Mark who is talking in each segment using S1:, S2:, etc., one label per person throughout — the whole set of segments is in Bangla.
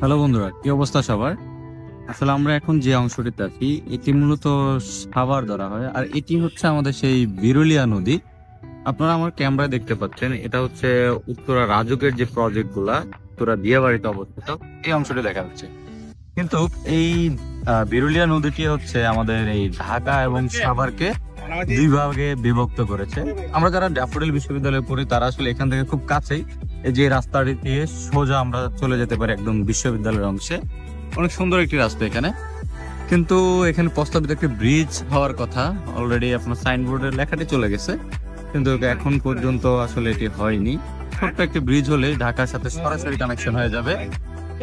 S1: হ্যালো বন্ধুরা, কি অবস্থা সবার? আসলে আমরা এখন যে অংশটিতে আছি এটি মূলত সাভার ধরা হয়, আর এটি হচ্ছে আমাদের সেই বিরুলিয়া নদী। আপনারা আমার ক্যামেরায় দেখতে পাচ্ছেন, এটা হচ্ছে উত্তরা রাজুকের যে প্রজেক্ট গুলা উত্তরা দিয়াবাড়িতে অবস্থিত, এই অংশটি দেখা যাচ্ছে। কিন্তু এই বিরুলিয়া নদীটি হচ্ছে আমাদের এই ঢাকা এবং সাভারকে দুই ভাগে বিভক্ত করেছে। আমরা যারা ড্যাফোডিল বিশ্ববিদ্যালয়ে পড়ি তারা আসলে এখান থেকে খুব কাছেই এই যে রাস্তাটি দিয়ে সোজা আমরা চলে যেতে পারি একদম বিশ্ববিদ্যালয়ের অংশে। অনেক সুন্দর একটি রাস্তা এখানে, কিন্তু এখানে প্রস্তাবিত একটি ব্রিজ হওয়ার কথা। অলরেডি আপনার সাইনবোর্ডের লেখাটি চলে গেছে, কিন্তু এখন পর্যন্ত আসলে এটি হয়নি। ছোট্ট একটি ব্রিজ হলে ঢাকার সাথে সরাসরি কানেকশন হয়ে যাবে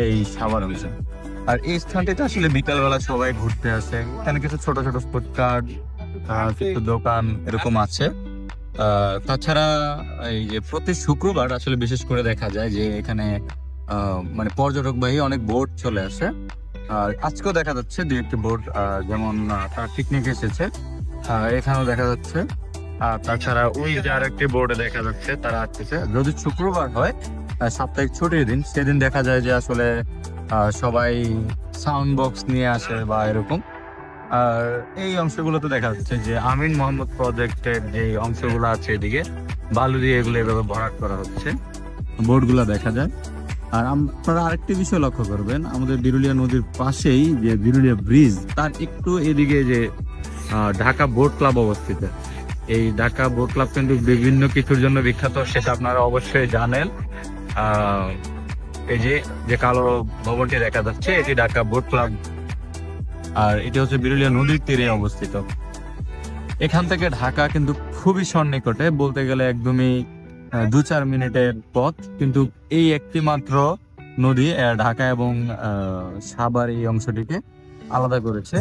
S1: এই সাভার অংশে। আর এই স্থানটিতে আসলে বিকালবেলা সবাই ঘুরতে আসে। এখানে কিছু ছোট ছোট ফুডকার্ট, কিছু দোকান এরকম আছে। তাছাড়া এই যে প্রতি শুক্রবার আসলে বিশেষ করে দেখা যায় যে এখানে মানে পর্যটকবাহী অনেক বোট চলে আসে। আর আজকেও দেখা যাচ্ছে দু একটি বোট, যেমন তারা পিকনিক এসেছে, এখানেও দেখা যাচ্ছে। আর তাছাড়া ওই যে আর একটি বোর্ডে দেখা যাচ্ছে তারা আসতেছে। যদি শুক্রবার হয়, সাপ্তাহিক ছুটির দিন, সেদিন দেখা যায় যে আসলে সবাই সাউন্ড বক্স নিয়ে আসে বা এরকম। আর এই অংশগুলোতে দেখা যাচ্ছে যে আমিন মোহাম্মদ প্রজেক্টের যে অংশগুলো আছে এদিকে বালু দিয়ে এগুলো এভাবে ভরাট করা হচ্ছে, বোর্ডগুলো দেখা যায়। আর আপনারা আরেকটি বিষয় লক্ষ্য করবেন, আমাদের বিরুলিয়া নদীর পাশেই যে বিরুলিয়া ব্রিজ, তার একটু এদিকে যে ঢাকা বোট ক্লাব অবস্থিত। এই ঢাকা বোট ক্লাব কিন্তু বিভিন্ন কিছুর জন্য বিখ্যাত, সেটা আপনারা অবশ্যই জানেন। এই যে যে কালো ভবনটি দেখা যাচ্ছে এটি ঢাকা বোট ক্লাব, আর এটি হচ্ছে বিরুলিয়া নদীর তীরে অবস্থিত। এখান থেকে ঢাকা কিন্তু খুবই সন্নিকটে, বলতে গেলে একদমই 2-4 মিনিটের পথ। কিন্তু এই একটি মাত্র নদী ঢাকা এবং সাভার এই অংশটিকে আলাদা করেছে।